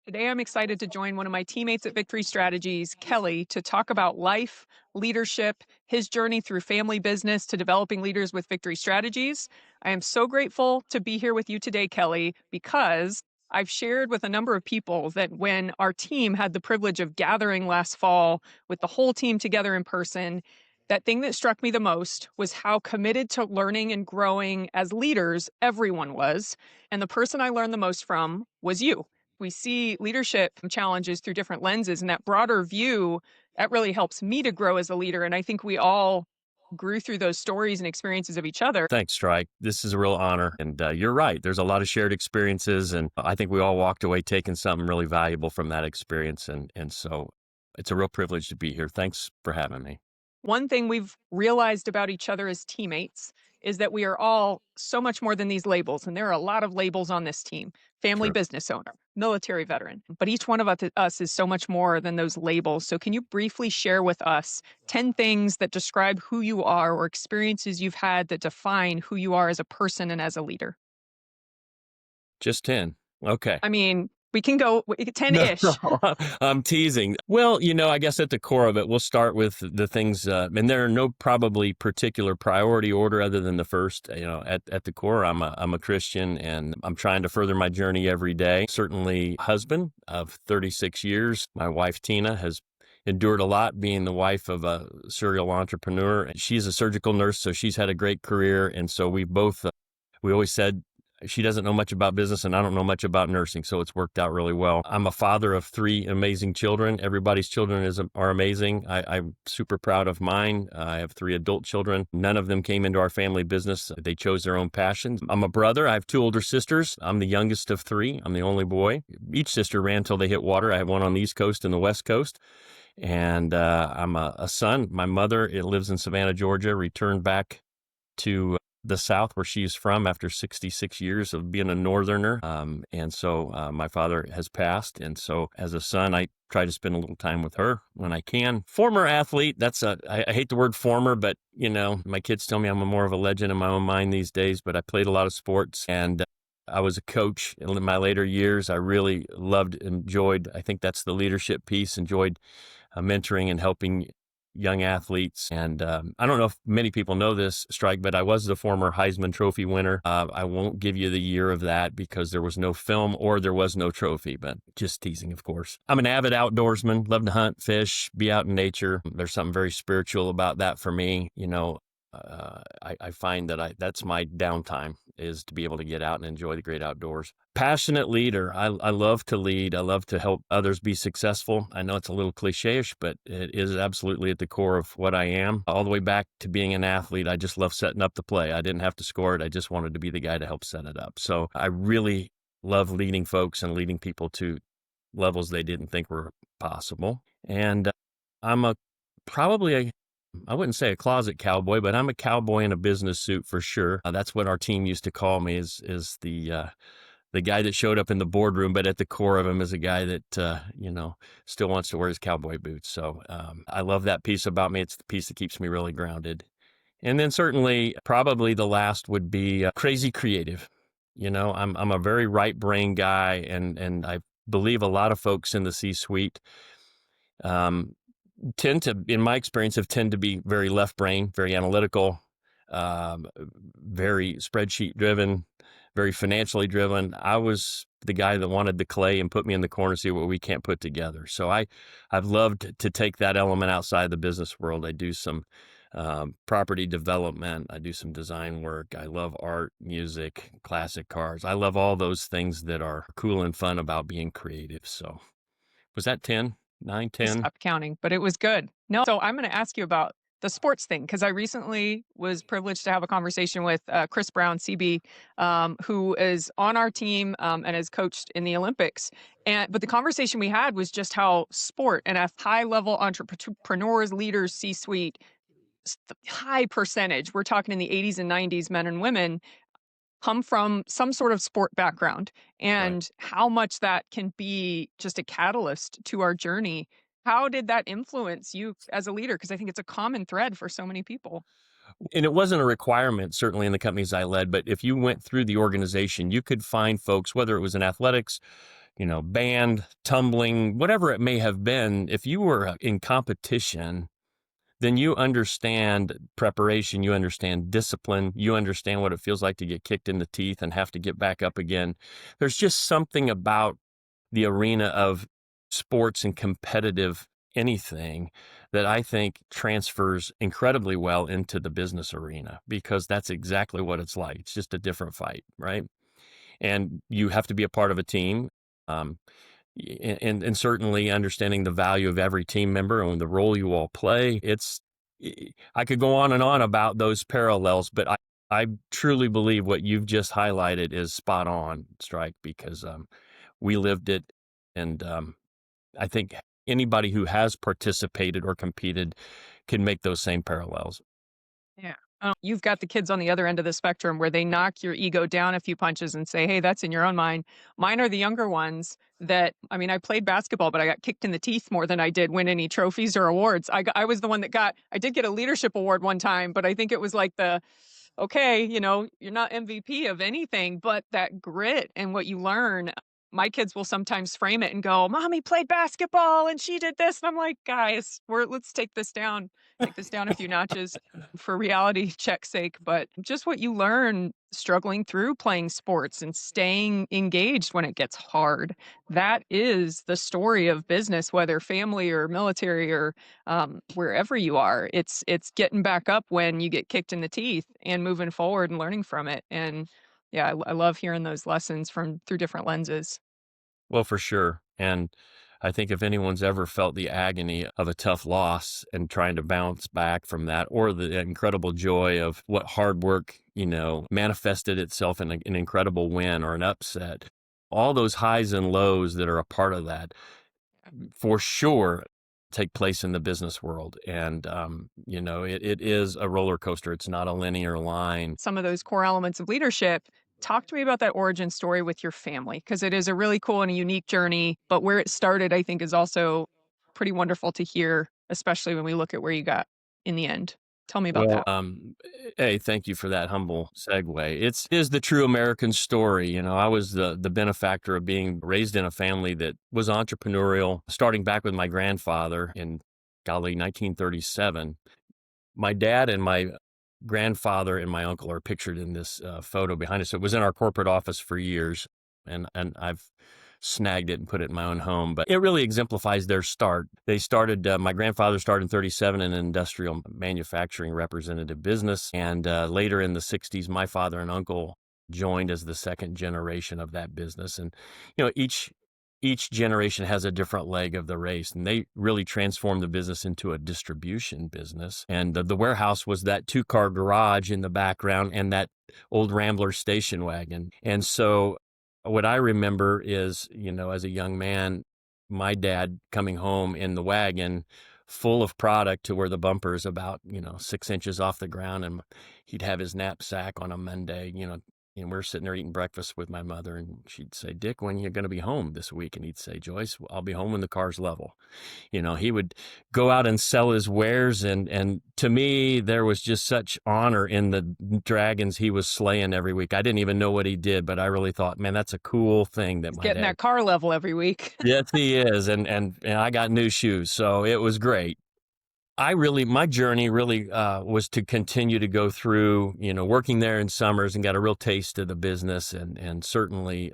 Today, I'm excited to join one of my teammates at Victory Strategies, Kelly, to talk about life, leadership, his journey through family business to developing leaders with Victory Strategies. I am so grateful to be here with you today, Kelly, because I've shared with a number of people that when our team had the privilege of gathering last fall with the whole team together in person, that thing that struck me the most was how committed to learning and growing as leaders everyone was. And the person I learned the most from was you. We see leadership challenges through different lenses, and that broader view that really helps me to grow as a leader. And I think we all grew through those stories and experiences of each other. Thanks, Strike. This is a real honor. And you're right. There's a lot of shared experiences. And I think we all walked away taking something really valuable from that experience. And so it's a real privilege to be here. Thanks for having me. One thing we've realized about each other as teammates is that we are all so much more than these labels. And there are a lot of labels on this team: family True. business owner, military veteran. But each one of us is so much more than those labels. So, can you briefly share with us 10 things that describe who you are or experiences you've had that define who you are as a person and as a leader? Just 10. Okay. I mean, we can go No, 10-ish. I'm teasing. Well, I guess at the core of it, we'll start with the things, and there are no probably particular priority order other than the first. At the core, I'm a Christian, and I'm trying to further my journey every day. Certainly, husband of 36 years. My wife Tina has endured a lot, being the wife of a serial entrepreneur. She's a surgical nurse, so she's had a great career, and so we both. We always said she doesn't know much about business and I don't know much about nursing, so it's worked out really well. I'm a father of 3 amazing children. Everybody's children are amazing. I'm super proud of mine. I have 3 adult children. None of them came into our family business. They chose their own passions. I'm a brother. I have 2 older sisters. I'm the youngest of 3. I'm the only boy. Each sister ran till they hit water. I have one on the East Coast and the West Coast. And I'm a son. My mother lives in Savannah, Georgia, returned back to the South where she's from after 66 years of being a Northerner. And so my father has passed. And so as a son, I try to spend a little time with her when I can. Former athlete. I hate the word former, but my kids tell me I'm more of a legend in my own mind these days, but I played a lot of sports and I was a coach in my later years. I really enjoyed, I think that's the leadership piece, enjoyed mentoring and helping young athletes. And I don't know if many people know this, Strike, but I was the former Heisman Trophy winner. I won't give you the year of that because there was no film or there was no trophy, but just teasing, of course. I'm an avid outdoorsman, love to hunt, fish, be out in nature. There's something very spiritual about that for me. I find that that's my downtime, is to be able to get out and enjoy the great outdoors. Passionate leader. I love to lead. I love to help others be successful. I know it's a little cliche-ish, but it is absolutely at the core of what I am. All the way back to being an athlete, I just love setting up the play. I didn't have to score it. I just wanted to be the guy to help set it up. So I really love leading folks and leading people to levels they didn't think were possible. And I'm probably a I wouldn't say a closet cowboy, but I'm a cowboy in a business suit for sure. That's what our team used to call me, is the guy that showed up in the boardroom, but at the core of him is a guy that still wants to wear his cowboy boots. So I love that piece about me. It's the piece that keeps me really grounded. And then certainly, probably the last would be crazy creative. I'm a very right brain guy, and I believe a lot of folks in the C-suite tend to, in my experience, tend to be very left brain, very analytical, very spreadsheet driven, very financially driven. I was the guy that wanted the clay and put me in the corner, see what we can't put together. So I've loved to take that element outside the business world. I do some property development. I do some design work. I love art, music, classic cars. I love all those things that are cool and fun about being creative. So was that 10? 9, I 10? stopped counting, but it was good. No, so I'm going to ask you about the sports thing because I recently was privileged to have a conversation with Chris Brown, CB, who is on our team and has coached in the Olympics. But the conversation we had was just how sport and a high level entrepreneurs, leaders, C-suite, high percentage, we're talking in the 80s and 90s, men and women, come from some sort of sport background, Right. and how much that can be just a catalyst to our journey. How did that influence you as a leader? Because I think it's a common thread for so many people. And it wasn't a requirement, certainly in the companies I led, but if you went through the organization, you could find folks, whether it was in athletics, band, tumbling, whatever it may have been, if you were in competition, then you understand preparation, you understand discipline, you understand what it feels like to get kicked in the teeth and have to get back up again. There's just something about the arena of sports and competitive anything that I think transfers incredibly well into the business arena, because that's exactly what it's like. It's just a different fight, right? And you have to be a part of a team. Um, and certainly understanding the value of every team member and the role you all play. I could go on and on about those parallels, but I truly believe what you've just highlighted is spot on, Strike, because we lived it. And I think anybody who has participated or competed can make those same parallels. Yeah. You've got the kids on the other end of the spectrum where they knock your ego down a few punches and say, hey, that's in your own mind. Mine are the younger ones that, I mean, I played basketball, but I got kicked in the teeth more than I did win any trophies or awards. I was the one that I did get a leadership award one time, but I think it was like okay, you're not MVP of anything, but that grit and what you learn. My kids will sometimes frame it and go, Mommy played basketball and she did this. And I'm like, guys, let's take this down a few notches for reality check's sake. But just what you learn struggling through playing sports and staying engaged when it gets hard. That is the story of business, whether family or military or wherever you are. It's getting back up when you get kicked in the teeth and moving forward and learning from it. And yeah, I love hearing those lessons through different lenses. Well, for sure. And I think if anyone's ever felt the agony of a tough loss and trying to bounce back from that, or the incredible joy of what hard work, manifested itself in an incredible win or an upset, all those highs and lows that are a part of that, for sure, take place in the business world. And, it is a roller coaster. It's not a linear line. Some of those core elements of leadership. Talk to me about that origin story with your family, because it is a really cool and a unique journey. But where it started, I think, is also pretty wonderful to hear, especially when we look at where you got in the end. Tell me about Well, that. hey, thank you for that humble segue. It is the true American story. I was the benefactor of being raised in a family that was entrepreneurial, starting back with my grandfather in, 1937. My dad and my grandfather and my uncle are pictured in this photo behind us. So it was in our corporate office for years, and I've snagged it and put it in my own home. But it really exemplifies their start. They started, my grandfather started in 37 in an industrial manufacturing representative business. And later in the 60s, my father and uncle joined as the second generation of that business. And, each generation has a different leg of the race, and they really transformed the business into a distribution business. And the warehouse was that 2-car garage in the background and that old Rambler station wagon. And so what I remember is, as a young man, my dad coming home in the wagon full of product to where the bumper is about, 6 inches off the ground. And he'd have his knapsack on a Monday, and we're sitting there eating breakfast with my mother, and she'd say, Dick, when are you going to be home this week? And he'd say, Joyce, I'll be home when the car's level. He would go out and sell his wares. And to me, there was just such honor in the dragons he was slaying every week. I didn't even know what he did, but I really thought, man, that's a cool thing that my Getting dad. that car level every week. Yes, he is. And I got new shoes. So it was great. My journey really was to continue to go through, working there in summers, and got a real taste of the business. And certainly,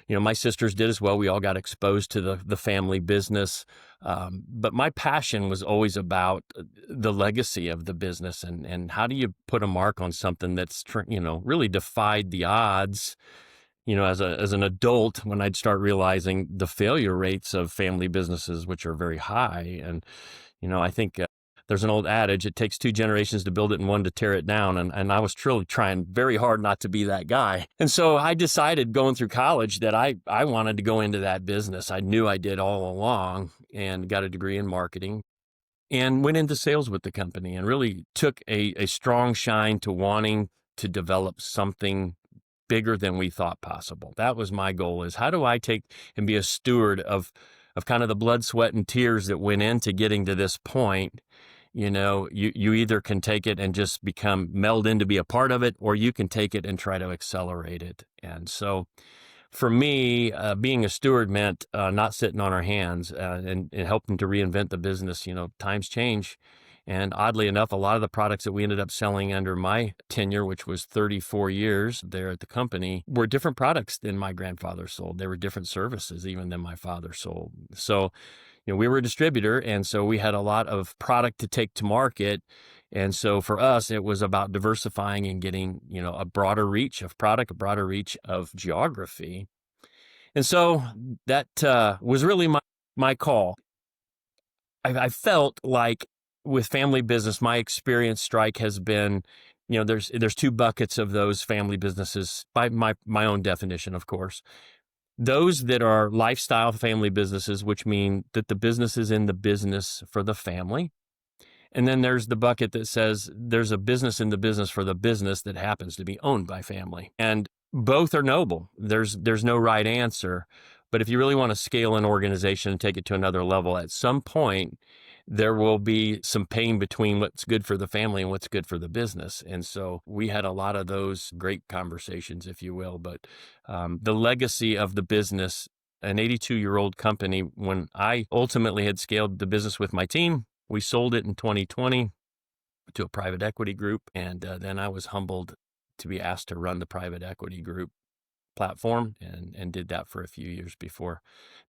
my sisters did as well. We all got exposed to the family business. But my passion was always about the legacy of the business, and how do you put a mark on something that's, really defied the odds. As an adult, when I'd start realizing the failure rates of family businesses, which are very high. And I think there's an old adage, it takes 2 generations to build it and 1 to tear it down. And I was truly trying very hard not to be that guy. And so I decided going through college that I wanted to go into that business. I knew I did all along, and got a degree in marketing and went into sales with the company, and really took a strong shine to wanting to develop something bigger than we thought possible. That was my goal, is how do I take and be a steward of kind of the blood, sweat, and tears that went into getting to this point. You either can take it and just meld in to be a part of it, or you can take it and try to accelerate it. And so for me, being a steward meant not sitting on our hands and helping to reinvent the business. Times change. And oddly enough, a lot of the products that we ended up selling under my tenure, which was 34 years there at the company, were different products than my grandfather sold. They were different services even than my father sold. So, we were a distributor, and so we had a lot of product to take to market. And so for us, it was about diversifying and getting, a broader reach of product, a broader reach of geography. And so that was really my call. I felt like with family business, my experience, Strike, has been, there's two buckets of those family businesses by my own definition, of course. Those that are lifestyle family businesses, which mean that the business is in the business for the family. And then there's the bucket that says there's a business in the business for the business that happens to be owned by family. And both are noble. There's no right answer. But if you really want to scale an organization and take it to another level, at some point, there will be some pain between what's good for the family and what's good for the business. And so we had a lot of those great conversations, if you will. But the legacy of the business, an 82-year-old company, when I ultimately had scaled the business with my team, we sold it in 2020 to a private equity group. And then I was humbled to be asked to run the private equity group platform and did that for a few years before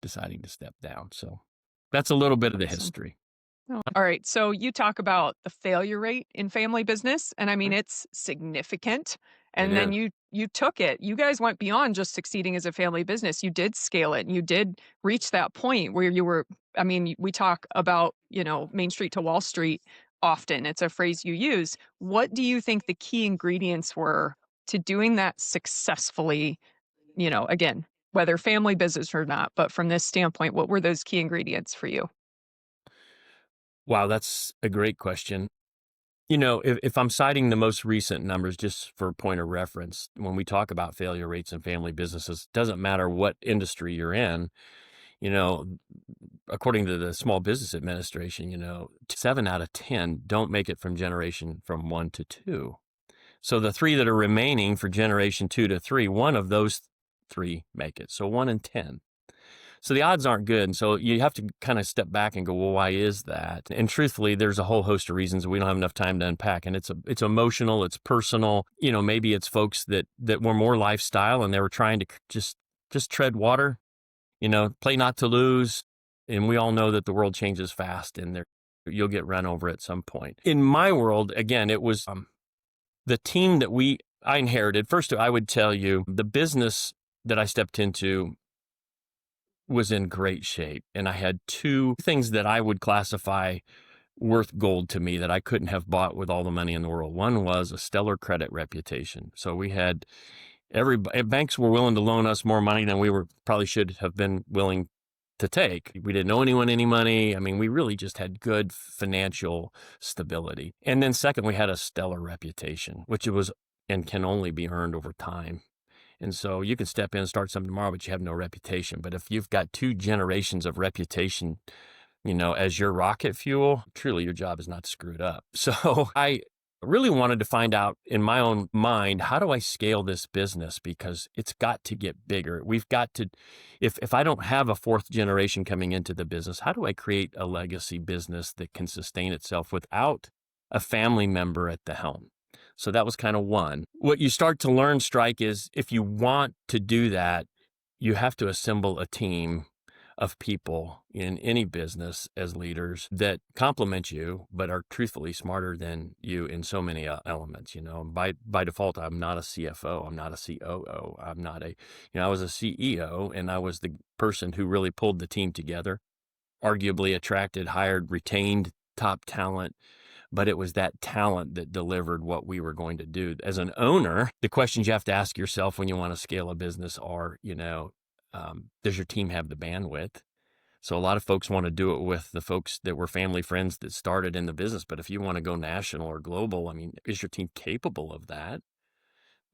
deciding to step down. So that's a little bit of the history. All right. So you talk about the failure rate in family business, and I mean, it's significant. And then you took it. You guys went beyond just succeeding as a family business. You did scale it, and you did reach that point where you were, I mean, we talk about, Main Street to Wall Street often. It's a phrase you use. What do you think the key ingredients were to doing that successfully? Again, whether family business or not, but from this standpoint, what were those key ingredients for you? Wow, that's a great question. If I'm citing the most recent numbers, just for point of reference, when we talk about failure rates in family businesses, doesn't matter what industry you're in, according to the Small Business Administration, 7 out of 10 don't make it from generation from 1 to 2. So the 3 that are remaining for generation 2 to 3, one of those 3 make it. So 1 in 10. So the odds aren't good. And so you have to kind of step back and go, well, why is that? And truthfully, there's a whole host of reasons we don't have enough time to unpack. And it's emotional, it's personal. Maybe it's folks that were more lifestyle and they were trying to just tread water, play not to lose. And we all know that the world changes fast and you'll get run over at some point. In my world, again, it was the team that I inherited. First, I would tell you the business that I stepped into was in great shape. And I had 2 things that I would classify worth gold to me that I couldn't have bought with all the money in the world. One was a stellar credit reputation. So we had banks were willing to loan us more money than we probably should have been willing to take. We didn't owe anyone any money. I mean, we really just had good financial stability. And then second, we had a stellar reputation, which it was and can only be earned over time. And so you can step in and start something tomorrow, but you have no reputation. But if you've got 2 generations of reputation, as your rocket fuel, truly your job is not to screw it up. So I really wanted to find out in my own mind, how do I scale this business? Because it's got to get bigger. We've got to, if I don't have a 4th generation coming into the business, how do I create a legacy business that can sustain itself without a family member at the helm? So that was kind of one. What you start to learn, Strike, is if you want to do that, you have to assemble a team of people in any business as leaders that complement you, but are truthfully smarter than you in so many elements. By default, I'm not a CFO. I'm not a COO. I'm not I was a CEO, and I was the person who really pulled the team together, arguably attracted, hired, retained top talent. But it was that talent that delivered what we were going to do. As an owner, the questions you have to ask yourself when you want to scale a business are, does your team have the bandwidth? So a lot of folks want to do it with the folks that were family friends that started in the business. But if you want to go national or global, I mean, is your team capable of that?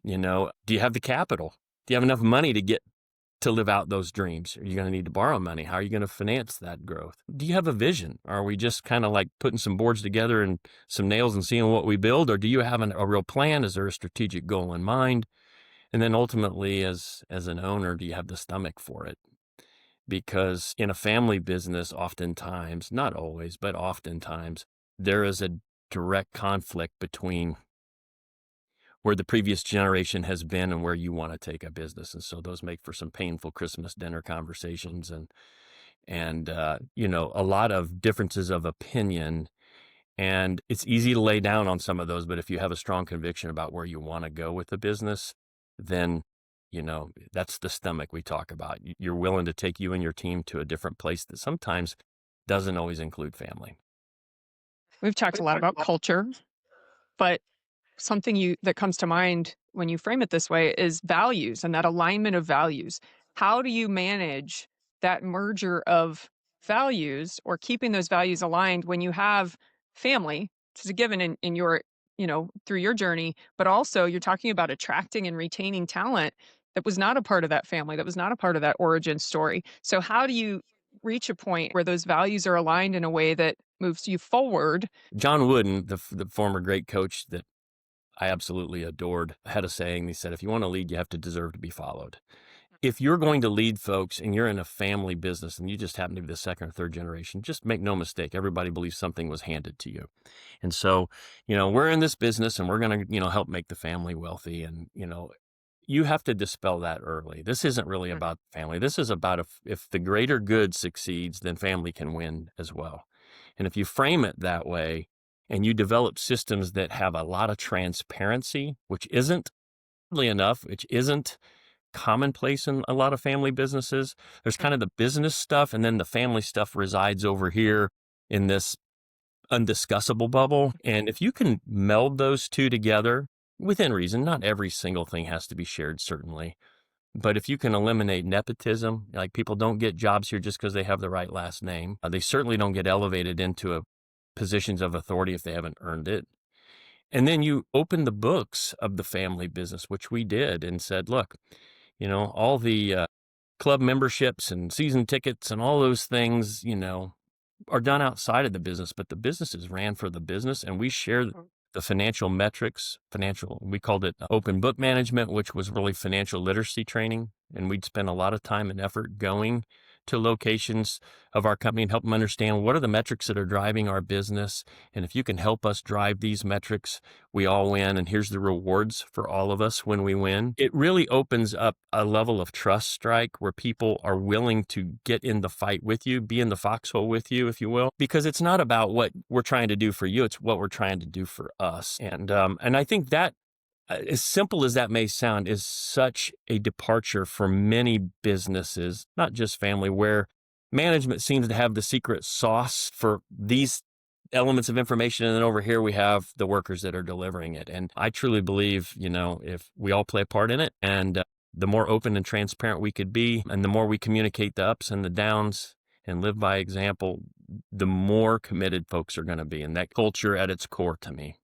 Do you have the capital? Do you have enough money to live out those dreams? Are you going to need to borrow money? How are you going to finance that growth? Do you have a vision? Are we just kind of like putting some boards together and some nails and seeing what we build? Or do you have a real plan? Is there a strategic goal in mind? And then ultimately, as an owner, do you have the stomach for it? Because in a family business, oftentimes, not always, but oftentimes, there is a direct conflict between where the previous generation has been and where you want to take a business. And so those make for some painful Christmas dinner conversations and you know, a lot of differences of opinion. And it's easy to lay down on some of those, but if you have a strong conviction about where you want to go with the business, then, you know, that's the stomach we talk about. You're willing to take you and your team to a different place that sometimes doesn't always include family. We've talked a lot about culture, but something you that comes to mind when you frame it this way is values and that alignment of values. How do you manage that merger of values or keeping those values aligned when you have family, which is a given in your, through your journey, but also you're talking about attracting and retaining talent that was not a part of that family, that was not a part of that origin story. So how do you reach a point where those values are aligned in a way that moves you forward? John Wooden, the former great coach that I absolutely adored, had a saying. He said, if you want to lead, you have to deserve to be followed. If you're going to lead folks and you're in a family business and you just happen to be the second or third generation, just make no mistake, everybody believes something was handed to you. And so, you know, we're in this business and we're going to, you know, help make the family wealthy. And, you know, you have to dispel that early. This isn't really about family. This is about if the greater good succeeds, then family can win as well. And if you frame it that way and you develop systems that have a lot of transparency, which isn't really enough, which isn't commonplace in a lot of family businesses. There's kind of the business stuff, and then the family stuff resides over here in this undiscussable bubble. And if you can meld those two together within reason, not every single thing has to be shared, certainly. But if you can eliminate nepotism, like people don't get jobs here just because they have the right last name. They certainly don't get elevated into positions of authority if they haven't earned it. And then you open the books of the family business, which we did, and said, look, you know, all the club memberships and season tickets and all those things, you know, are done outside of the business, but the business is ran for the business, and we share the financial metrics, we called it open book management, which was really financial literacy training. And we'd spend a lot of time and effort going to locations of our company and help them understand what are the metrics that are driving our business. And if you can help us drive these metrics, we all win. And here's the rewards for all of us when we win. It really opens up a level of trust, Strike, where people are willing to get in the fight with you, be in the foxhole with you, if you will, because it's not about what we're trying to do for you. It's what we're trying to do for us. And I think that, as simple as that may sound, is such a departure for many businesses, not just family, where management seems to have the secret sauce for these elements of information. And then over here, we have the workers that are delivering it. And I truly believe, you know, if we all play a part in it, and the more open and transparent we could be, and the more we communicate the ups and the downs and live by example, the more committed folks are going to be. And that culture at its core to me.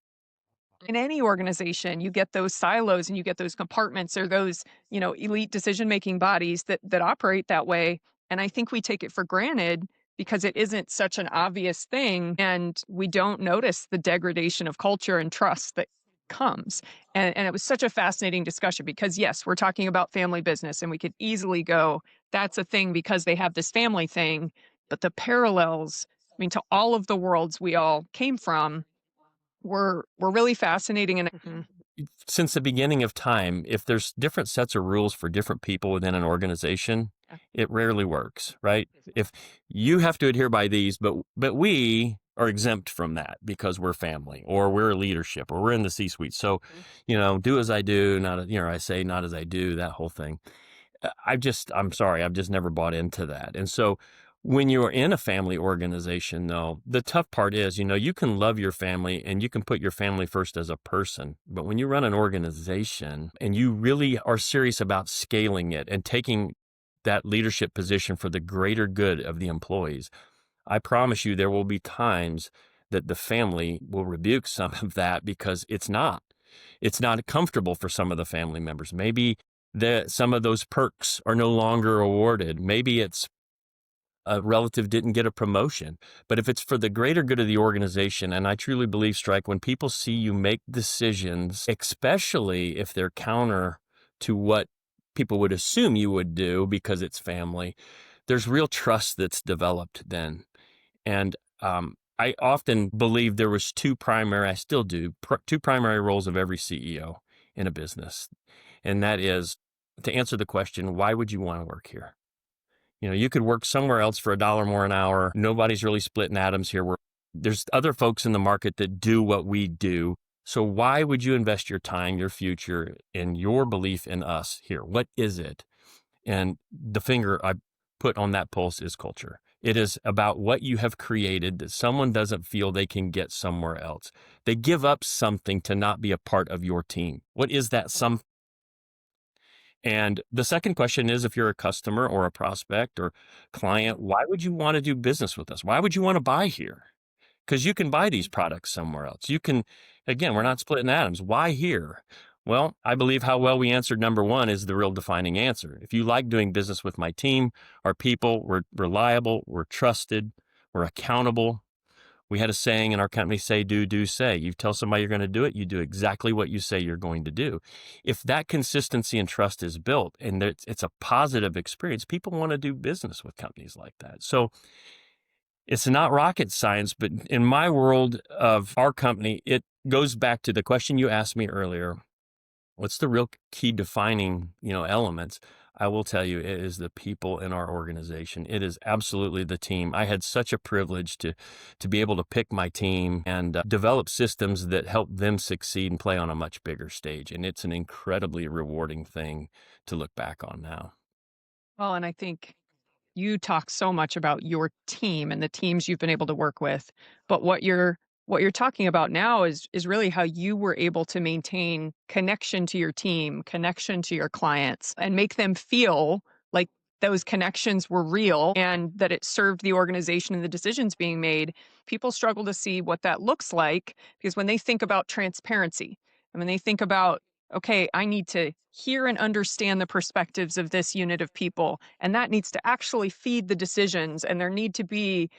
In any organization, you get those silos and you get those compartments or those, elite decision-making bodies that operate that way. And I think we take it for granted because it isn't such an obvious thing. And we don't notice the degradation of culture and trust that comes. And it was such a fascinating discussion because, yes, we're talking about family business and we could easily go, that's a thing because they have this family thing. But the parallels, I mean, to all of the worlds we all came from, were really fascinating. And Since the beginning of time, if there's different sets of rules for different people within an organization, it rarely works, right? If you have to adhere by these, but we are exempt from that because we're family or we're leadership or we're in the C-suite. So, do as I do, not, I say not as I do, that whole thing. I'm sorry, I've just never bought into that. And so when you're in a family organization, though, the tough part is, you can love your family and you can put your family first as a person. But when you run an organization and you really are serious about scaling it and taking that leadership position for the greater good of the employees, I promise you there will be times that the family will rebuke some of that because it's not comfortable for some of the family members. Maybe some of those perks are no longer awarded. Maybe it's a relative didn't get a promotion. But if it's for the greater good of the organization, and I truly believe, Strike, when people see you make decisions, especially if they're counter to what people would assume you would do because it's family, there's real trust that's developed then. And I often believe there was I still do, two primary roles of every CEO in a business. And that is to answer the question, why would you want to work here? You could work somewhere else for $1 more an hour. Nobody's really splitting atoms here. There's other folks in the market that do what we do. So why would you invest your time, your future, and your belief in us here? What is it? And the finger I put on that pulse is culture. It is about what you have created that someone doesn't feel they can get somewhere else. They give up something to not be a part of your team. What is that something? And the second question is, if you're a customer or a prospect or client, why would you want to do business with us? Why would you want to buy here? Because you can buy these products somewhere else. Again, we're not splitting atoms. Why here? Well, I believe how well we answered number one is the real defining answer. If you like doing business with my team, our people, we're reliable, we're trusted, we're accountable. We had a saying in our company, say, do, say. You tell somebody you're going to do it, you do exactly what you say you're going to do. If that consistency and trust is built and it's a positive experience, people want to do business with companies like that. So it's not rocket science, but in my world of our company, it goes back to the question you asked me earlier. What's the real key defining, elements? I will tell you, it is the people in our organization. It is absolutely the team. I had such a privilege to be able to pick my team and develop systems that help them succeed and play on a much bigger stage. And it's an incredibly rewarding thing to look back on now. Well, and I think you talk so much about your team and the teams you've been able to work with, but what you're talking about now is really how you were able to maintain connection to your team, connection to your clients, and make them feel like those connections were real and that it served the organization and the decisions being made. People struggle to see what that looks like because when they think about transparency and when they think about, okay, I need to hear and understand the perspectives of this unit of people, and that needs to actually feed the decisions, and there need to be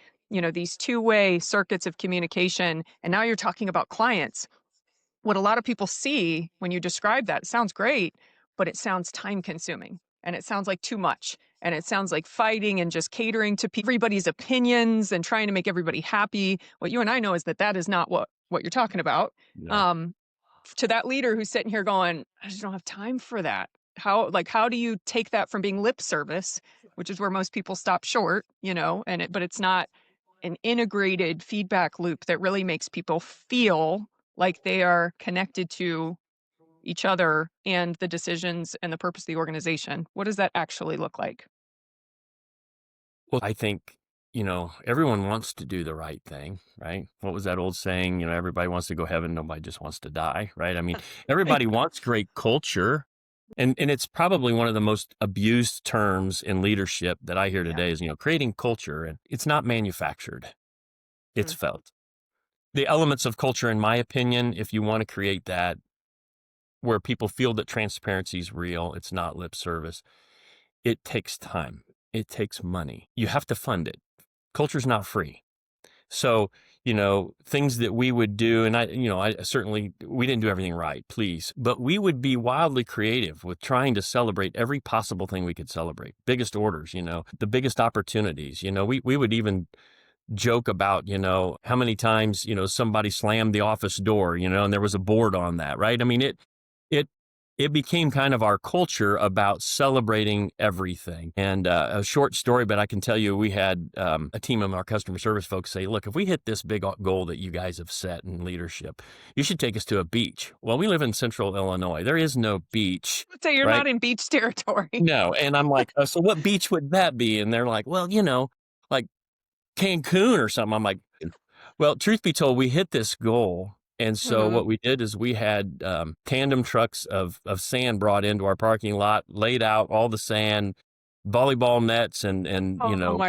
these two-way circuits of communication. And now you're talking about clients. What a lot of people see when you describe that, it sounds great, but it sounds time consuming and it sounds like too much. And it sounds like fighting and just catering to everybody's opinions and trying to make everybody happy. What you and I know is that is not what you're talking about. Yeah. To that leader who's sitting here going, I just don't have time for that. How do you take that from being lip service, which is where most people stop short, but it's not an integrated feedback loop that really makes people feel like they are connected to each other and the decisions and the purpose of the organization. What does that actually look like? Well, I think, everyone wants to do the right thing, right? What was that old saying? Everybody wants to go heaven. Nobody just wants to die, right? I mean, everybody wants great culture. And it's probably one of the most abused terms in leadership that I hear today is, creating culture. And it's not manufactured. It's felt. The elements of culture, in my opinion, if you want to create that, where people feel that transparency is real, it's not lip service, it takes time. It takes money. You have to fund it. Culture's not free. So, things that we would do, and I certainly, we didn't do everything right, please, but we would be wildly creative with trying to celebrate every possible thing we could celebrate. Biggest orders, the biggest opportunities, we would even joke about, how many times, somebody slammed the office door, and there was a board on that, right? I mean, it became kind of our culture about celebrating everything. And a short story, but I can tell you, we had a team of our customer service folks say, look, if we hit this big goal that you guys have set in leadership, you should take us to a beach. Well, we live in central Illinois. There is no beach. So you're right? not in beach territory. No. And I'm like, so what beach would that be? And they're like, well, like Cancun or something. I'm like, well, truth be told, we hit this goal. And so what we did is we had tandem trucks of sand brought into our parking lot, laid out all the sand, volleyball nets and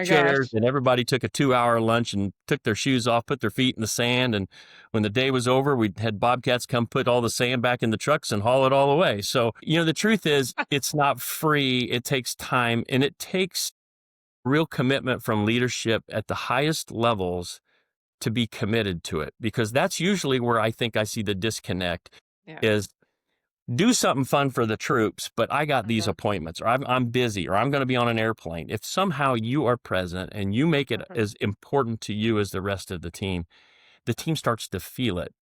chairs. Gosh. And everybody took a 2-hour lunch and took their shoes off, put their feet in the sand. And when the day was over, we had Bobcats come put all the sand back in the trucks and haul it all away. So, the truth is it's not free. It takes time, and it takes real commitment from leadership at the highest levels to be committed to it, because that's usually where I think I see the disconnect is do something fun for the troops, but I got these Mhm. appointments, or I'm busy, or I'm going to be on an airplane. If somehow you are present and you make it Mhm. as important to you as the team starts to feel it.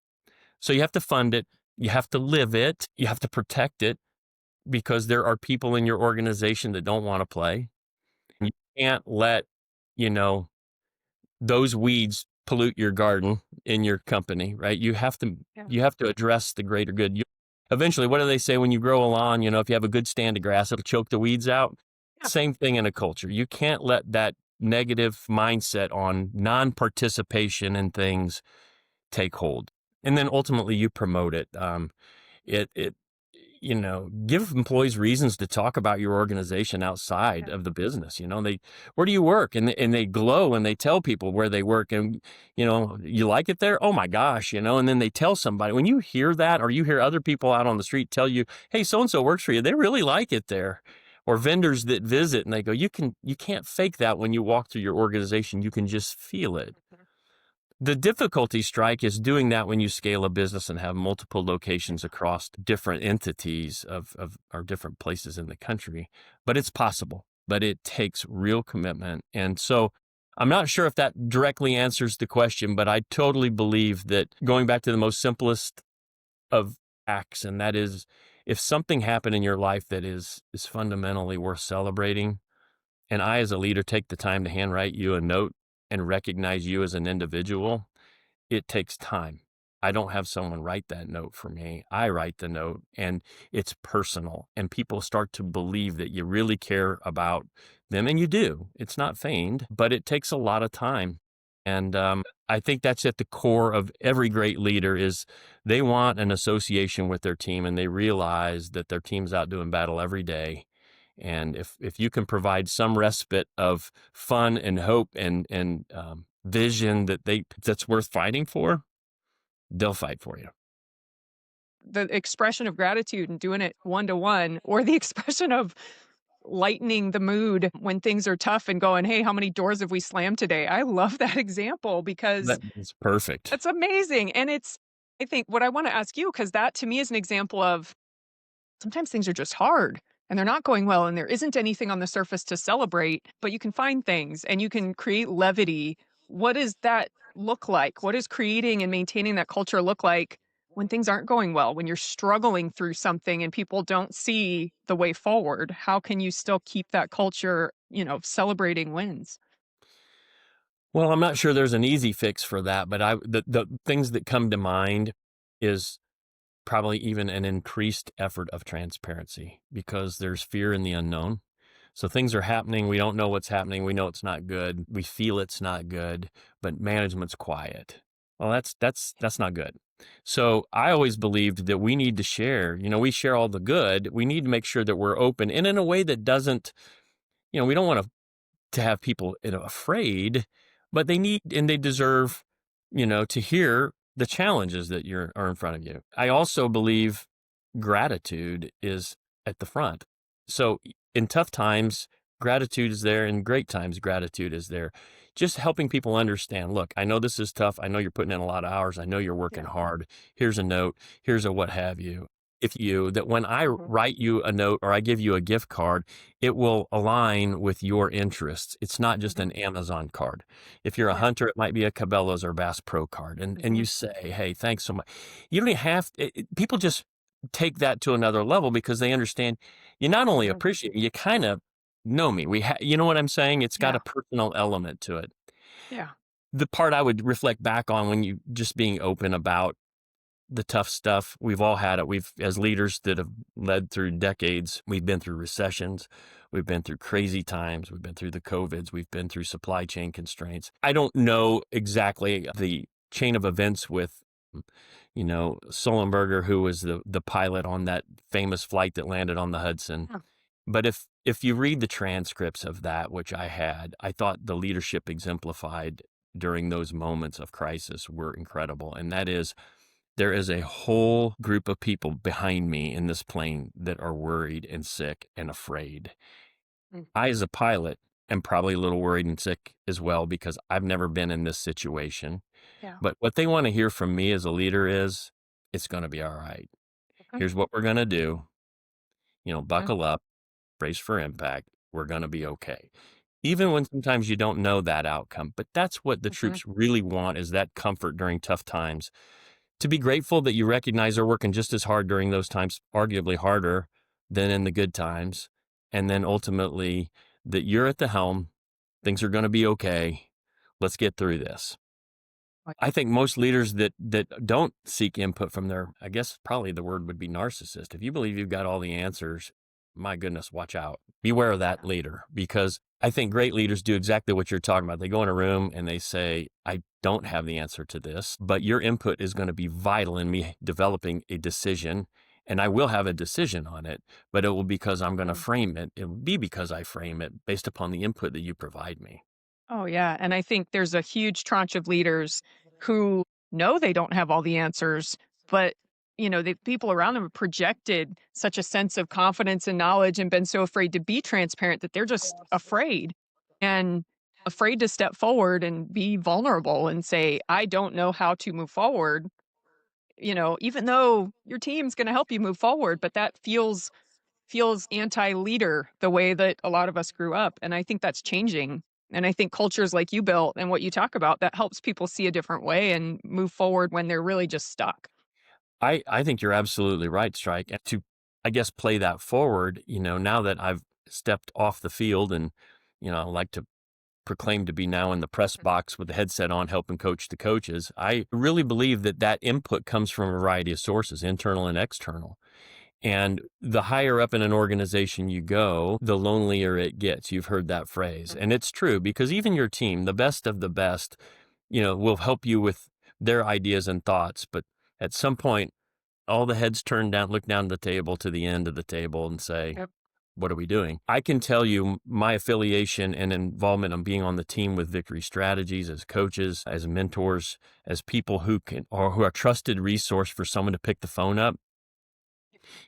So you have to fund it, you have to live it, you have to protect it because there are people in your organization that don't want to play. You can't let, you know, those weeds pollute your garden in your company, right? Yeah. You have to address the greater good. Eventually, what do they say when you grow a lawn? You know, if you have a good stand of grass, it'll choke the weeds out. Yeah. Same thing in a culture. You can't let that negative mindset on non-participation in things take hold. And then ultimately you promote it. It give employees reasons to talk about your organization outside Yeah. of the business. Where do you work? And they glow and they tell people where they work, and you like it there. Oh my gosh, and then they tell somebody. When you hear that, or you hear other people out on the street tell you, hey, so and so works for you, they really like it there. Or vendors that visit and they go, you can't fake that when you walk through your organization. You can just feel it. Mhm. The difficulty, Strike, is doing that when you scale a business and have multiple locations across different entities of or different places in the country. But it's possible, but it takes real commitment. And so I'm not sure if that directly answers the question, but I totally believe that, going back to the most simplest of acts, and that is, if something happened in your life that is fundamentally worth celebrating, and I as a leader take the time to handwrite you a note and recognize you as an individual, it takes time. I don't have someone write that note for me. I write the note, and it's personal, and people start to believe that you really care about them, and you do. It's not feigned, but it takes a lot of time. And I think that's at the core of every great leader, is they want an association with their team, and they realize that their team's out doing battle every day. And if you can provide some respite of fun and hope and vision that's worth fighting for, they'll fight for you. The expression of gratitude and doing it one to one, or the expression of lightening the mood when things are tough and going, hey, how many doors have we slammed today? I love that example because That is perfect. that's amazing. And I think what I want to ask you, because that to me is an example of sometimes things are just hard and they're not going well and there isn't anything on the surface to celebrate, but you can find things and you can create levity. What does that look like? What does creating and maintaining that culture look like when things aren't going well, when you're struggling through something and people don't see the way forward? How can you still keep that culture, celebrating wins? Well, I'm not sure there's an easy fix for that, but the things that come to mind is probably even an increased effort of transparency, because there's fear in the unknown. So things are happening. We don't know what's happening. We know it's not good. We feel it's not good, but management's quiet. Well, that's not good. So I always believed that we need to share. We share all the good. We need to make sure that we're open, and in a way that doesn't. We don't want to have people, afraid, but they need and they deserve, to hear the challenges that are in front of you. I also believe gratitude is at the front. So in tough times, gratitude is there. In great times, gratitude is there. Just helping people understand, look, I know this is tough. I know you're putting in a lot of hours. I know you're working Yeah. hard. Here's a note. Here's a what have you. If you, that when I Mhm. write you a note or I give you a gift card, it will align with your interests. It's not just Mhm. an Amazon card. If you're a Yeah. hunter, it might be a Cabela's or Bass Pro card. And you Mhm. say, hey, thanks so much. You don't even people just take that to another level because they understand you not only Mhm. appreciate me, you kind of know me. You know what I'm saying? It's got Yeah. a personal element to it. Yeah. The part I would reflect back on, when you just being open about the tough stuff, we've all had it. As leaders that have led through decades, we've been through recessions, we've been through crazy times, we've been through the COVIDs, we've been through supply chain constraints. I don't know exactly the chain of events with, Sullenberger, who was the pilot on that famous flight that landed on the Hudson. Yeah. But if you read the transcripts of that, which I had, I thought the leadership exemplified during those moments of crisis were incredible. And that is, there is a whole group of people behind me in this plane that are worried and sick and afraid. I, Mhm. as a pilot, am probably a little worried and sick as well, because I've never been in this situation. Yeah. But what they want to hear from me as a leader is, it's going to be all right. Okay. Here's what we're going to do. Mhm. Buckle up, brace for impact. We're going to be okay. Even when sometimes you don't know that outcome, but that's what the Mhm. troops really want, is that comfort during tough times. To be grateful that you recognize they're working just as hard during those times, arguably harder than in the good times. And then ultimately that you're at the helm, things are going to be okay. Let's get through this. Like, I think most leaders that don't seek input from their, I guess probably the word would be narcissist. If you believe you've got all the answers, my goodness, watch out. Beware of that yeah. leader, because I think great leaders do exactly what you're talking about. They go in a room and they say, I don't have the answer to this, but your input is going to be vital in me developing a decision. And I will have a decision on it, but it will be because I'm going to Mhm. frame it. It will be because I frame it based upon the input that you provide me. Oh, yeah. And I think there's a huge tranche of leaders who know they don't have all the answers, but the people around them have projected such a sense of confidence and knowledge and been so afraid to be transparent that they're just afraid and afraid to step forward and be vulnerable and say, I don't know how to move forward, even though your team's going to help you move forward, but that feels anti-leader the way that a lot of us grew up, and I think that's changing. And I think cultures like you built and what you talk about, that helps people see a different way and move forward when they're really just stuck. I think you're absolutely right, Strike. And to, I guess, play that forward, now that I've stepped off the field and, I like to proclaim to be now in the press box with the headset on, helping coach the coaches. I really believe that that input comes from a variety of sources, internal and external. And the higher up in an organization you go, the lonelier it gets. You've heard that phrase. Mhm. And it's true, because even your team, the best of the best, will help you with their ideas and thoughts. But at some point, all the heads turn down, look down the table to the end of the table and say, Yep. what are we doing? I can tell you my affiliation and involvement on being on the team with Victory Strategies as coaches, as mentors, as people who can, or who are trusted resource for someone to pick the phone up.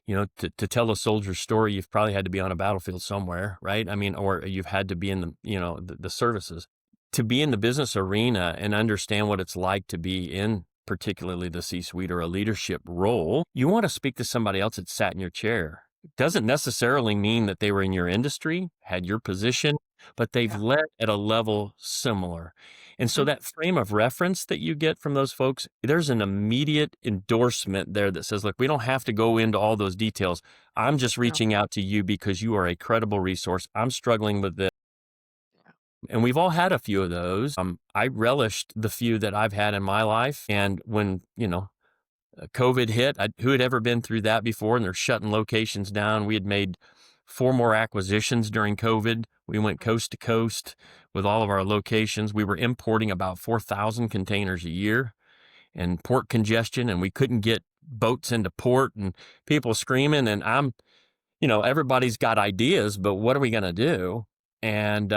To tell a soldier's story, you've probably had to be on a battlefield somewhere, right? I mean, or you've had to be in the services. To be in the business arena and understand what it's like to be in particularly the C-suite or a leadership role, you want to speak to somebody else that sat in your chair. It doesn't necessarily mean that they were in your industry, had your position, but they've Yeah. led at a level similar. And so Mhm. that frame of reference that you get from those folks, there's an immediate endorsement there that says, look, we don't have to go into all those details. I'm just No. reaching out to you because you are a credible resource. I'm struggling with this. Yeah. And we've all had a few of those. I relished the few that I've had in my life. And when, COVID hit, who had ever been through that before? And they're shutting locations down. We had made 4 more acquisitions during COVID. We went coast to coast with all of our locations. We were importing about 4,000 containers a year, and port congestion, and we couldn't get boats into port, and people screaming. And everybody's got ideas, but what are we going to do? And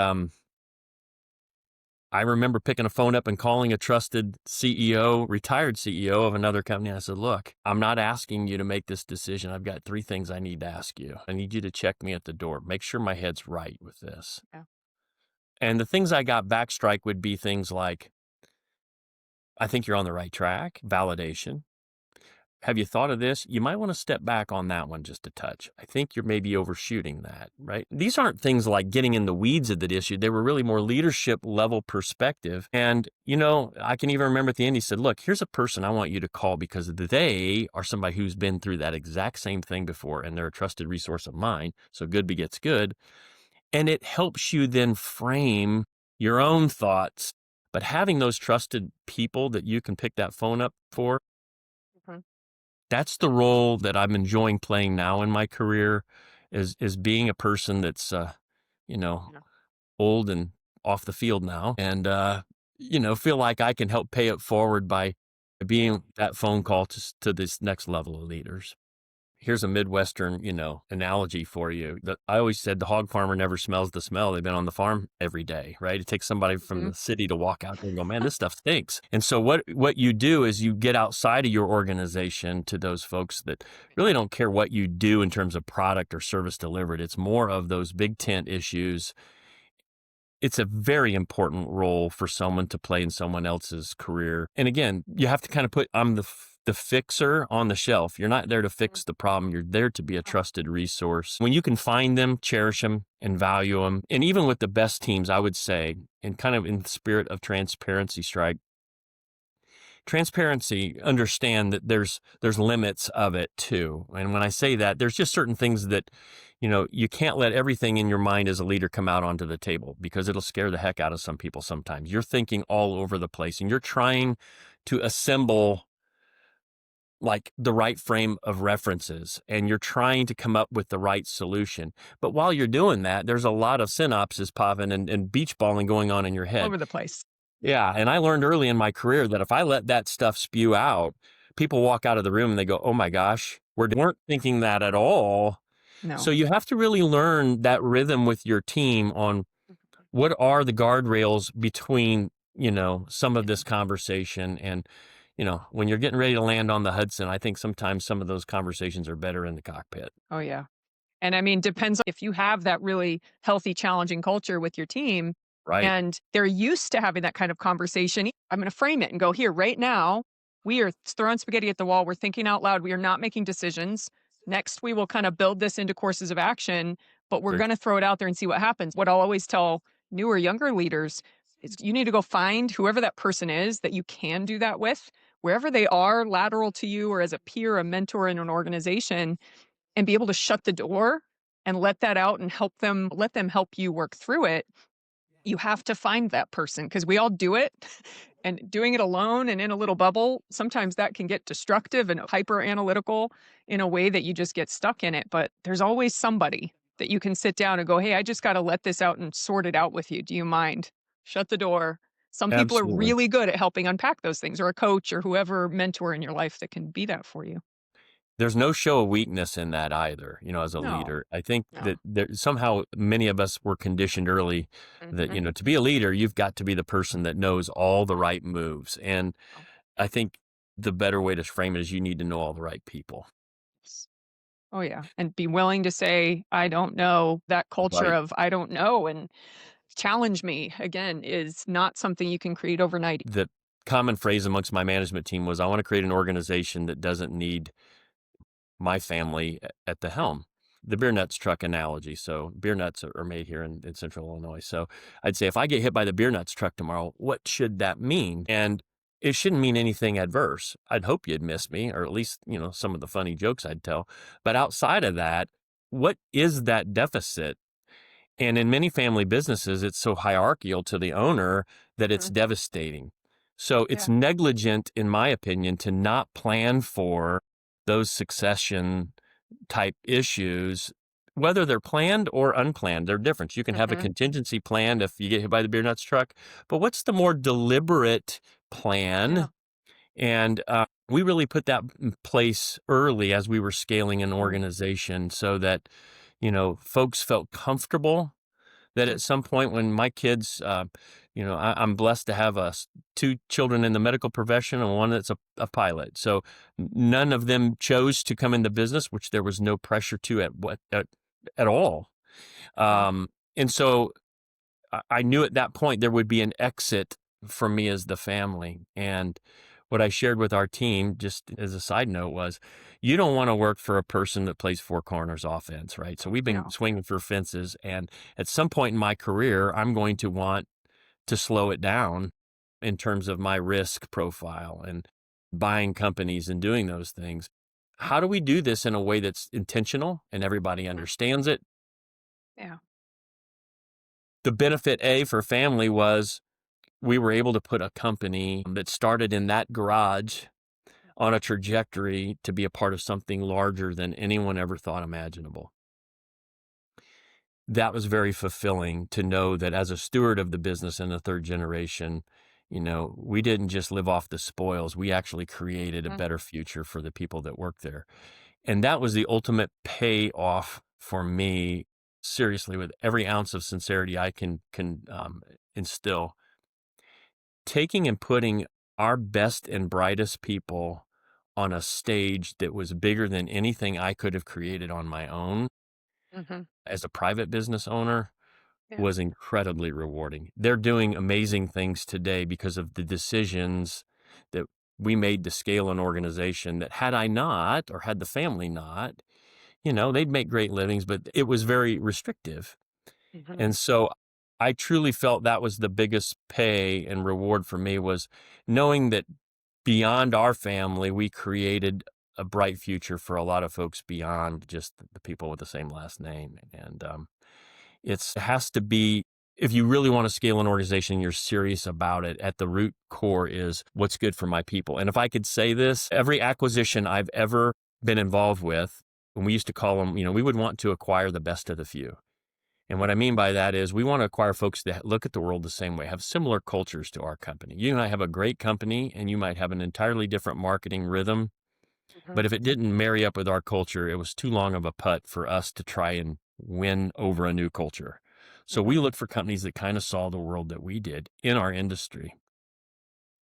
I remember picking a phone up and calling a trusted CEO, retired CEO of another company. I said, look, I'm not asking you to make this decision. I've got 3 things I need to ask you. I need you to check me at the door. Make sure my head's right with this. Yeah. And the things I got back, Strike, would be things like, I think you're on the right track, validation. Have you thought of this? You might want to step back on that one just a touch. I think you're maybe overshooting that, right? These aren't things like getting in the weeds of the issue. They were really more leadership level perspective. And, I can even remember at the end, he said, look, here's a person I want you to call because they are somebody who's been through that exact same thing before, and they're a trusted resource of mine. So good begets good. And it helps you then frame your own thoughts. But having those trusted people that you can pick that phone up for, Mhm. that's the role that I'm enjoying playing now in my career, is being a person that's, you know, Yeah. old and off the field now, and, feel like I can help pay it forward by being that phone call to this next level of leaders. Here's a Midwestern, analogy for you. I always said the hog farmer never smells the smell. They've been on the farm every day, right? It takes somebody from Mhm. the city to walk out there and go, man, this stuff stinks. And so what you do is you get outside of your organization to those folks that really don't care what you do in terms of product or service delivered. It's more of those big tent issues. It's a very important role for someone to play in someone else's career. And again, you have to kind of put, I'm the the fixer on the shelf. You're not there to fix the problem. You're there to be a trusted resource. When you can find them, cherish them, and value them, and even with the best teams, I would say, and kind of in the spirit of transparency, Strike, transparency, understand that there's limits of it too. And when I say that, there's just certain things that, you can't let everything in your mind as a leader come out onto the table, because it'll scare the heck out of some people sometimes. You're thinking all over the place, and you're trying to assemble like the right frame of references, and you're trying to come up with the right solution. But while you're doing that, there's a lot of synapses popping and beach balling going on in your All head. over the place. Yeah. And I learned early in my career that if I let that stuff spew out, people walk out of the room and they go, oh my gosh, we weren't thinking that at all. No. So you have to really learn that rhythm with your team on what are the guardrails between, some of this conversation. And, when you're getting ready to land on the Hudson, I think sometimes some of those conversations are better in the cockpit. Oh, yeah. And I mean, depends on if you have that really healthy, challenging culture with your team, Right. and they're used to having that kind of conversation. I'm going to frame it and go, here, right now, we are throwing spaghetti at the wall. We're thinking out loud. We are not making decisions. Next, we will kind of build this into courses of action, but we're Very going to throw it out there and see what happens. What I'll always tell newer, younger leaders is you need to go find whoever that person is that you can do that with, wherever they are, lateral to you or as a peer, a mentor in an organization, and be able to shut the door and let that out and let them help you work through it. You have to find that person, because we all do it. And doing it alone and in a little bubble, sometimes that can get destructive and hyper analytical in a way that you just get stuck in it. But there's always somebody that you can sit down and go, hey, I just got to let this out and sort it out with you. Do you mind? Shut the door. Some people are Absolutely. really good at helping unpack those things, or a coach or whoever mentor in your life that can be that for you. There's no show of weakness in that either, as a No, leader. I think no. that somehow many of us were conditioned early that, Mhm. to be a leader, you've got to be the person that knows all the right moves. And I think the better way to frame it is you need to know all the right people. Oh, yeah. And be willing to say, I don't know. That culture Right. of I don't know and challenge me again is not something you can create overnight. The common phrase amongst my management team was, I want to create an organization that doesn't need my family at the helm. The beer nuts truck analogy. So beer nuts are made here in Central Illinois. So I'd say if I get hit by the beer nuts truck tomorrow, what should that mean? And it shouldn't mean anything adverse. I'd hope you'd miss me, or at least, some of the funny jokes I'd tell. But outside of that, what is that deficit? And in many family businesses, it's so hierarchical to the owner that it's Mhm. devastating. So it's Yeah. negligent, in my opinion, to not plan for those succession type issues, whether they're planned or unplanned. They're different. You can have a Mhm. contingency plan if you get hit by the beer nuts truck, but what's the more deliberate Yeah. plan? And we really put that in place early as we were scaling an Mhm. organization so that, folks felt comfortable that at some point when my kids, I'm blessed to have two children in the medical profession and one that's a pilot. So none of them chose to come into business, which there was no pressure to at all. Yeah. And so I knew at that point there would be an exit for me as the family. And what I shared with our team, just as a side note, was you don't want to work for a person that plays four corners offense, right? So we've been No. swinging for fences. And at some point in my career, I'm going to want to slow it down in terms of my risk profile and buying companies and doing those things. How do we do this in a way that's intentional and everybody Mm. understands it? Yeah. The benefit A for family was we were able to put a company that started in that garage on a trajectory to be a part of something larger than anyone ever thought imaginable. That was very fulfilling to know that as a steward of the business in the third generation, we didn't just live off the spoils. We actually created a Mhm. better future for the people that work there. And that was the ultimate payoff for me, seriously, with every ounce of sincerity I can instill. Taking and putting our best and brightest people on a stage that was bigger than anything I could have created on my own Mhm. as a private business owner Yeah. was incredibly rewarding. They're doing amazing things today because of the decisions that we made to scale an organization that had I not, or had the family not, they'd make great livings, but it was very restrictive. Mhm. And so I truly felt that was the biggest pay and reward for me, was knowing that beyond our family, we created a bright future for a lot of folks beyond just the people with the same last name. And it has to be, if you really want to scale an organization, you're serious about it. At the root core is what's good for my people. And if I could say this, every acquisition I've ever been involved with, and we used to call them, we would want to acquire the best of the few. And what I mean by that is we want to acquire folks that look at the world the same way, have similar cultures to our company. You and I have a great company, and you might have an entirely different marketing rhythm. Mhm. But if it didn't marry up with our culture, it was too long of a putt for us to try and win over a new culture. So we Mhm. looked for companies that kind of saw the world that we did in our industry.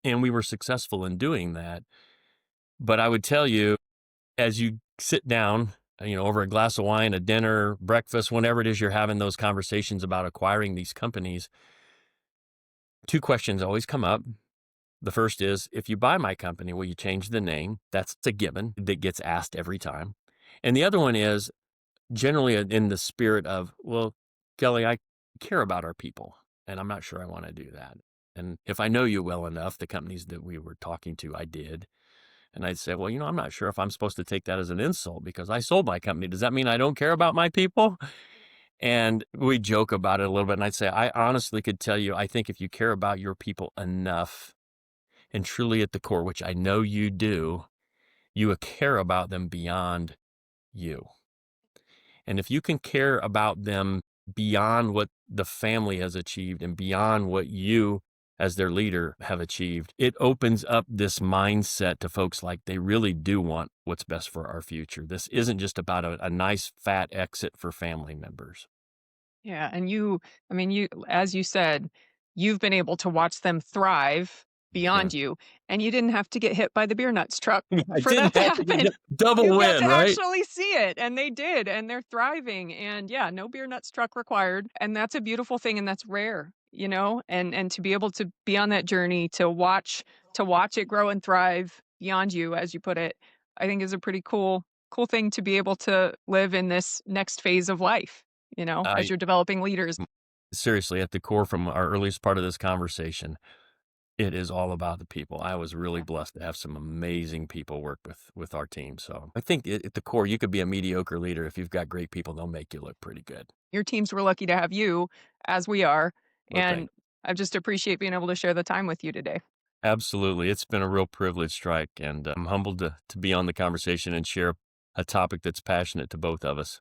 And we were successful in doing that. But I would tell you, as you sit down, over a glass of wine, a dinner, breakfast, whenever it is you're having those conversations about acquiring these companies, two questions always come up. The first is, if you buy my company, will you change the name? That's a given that gets asked every time. And the other one is generally in the spirit of, well, Kelly, I care about our people, and I'm not sure I want to do that. And if I know you well enough, the companies that we were talking to, I did. And I'd say, well, I'm not sure if I'm supposed to take that as an insult because I sold my company. Does that mean I don't care about my people? And we joke about it a little bit. And I'd say, I honestly could tell you, I think if you care about your people enough and truly at the core, which I know you do, you care about them beyond you. And if you can care about them beyond what the family has achieved and beyond what you as their leader have achieved, it opens up this mindset to folks like they really do want what's best for our future. This isn't just about a nice fat exit for family members. Yeah, and I mean, as you said, you've been able to watch them thrive Yeah. beyond you, and you didn't have to get hit by the beer nuts truck I for that didn't to have to happen. get double You get to win, right? actually see it, and they did, and they're thriving, and yeah, no beer nuts truck required, and that's a beautiful thing, and that's rare, and to be able to be on that journey to watch it grow and thrive beyond you, as you put it, I think is a pretty cool thing to be able to live in this next phase of life, as I you're developing leaders. seriously, at the core from our earliest part of this conversation, it is all about the people. I was really blessed to have some amazing people work with our team. So I think at the core, you could be a mediocre leader. If you've got great people, they'll make you look pretty good. Your teams were lucky to have you, as we are, Well, and thanks. I just appreciate being able to share the time with you today. Absolutely. It's been a real privilege, Strike, and I'm humbled to be on the conversation and share a topic that's passionate to both of us.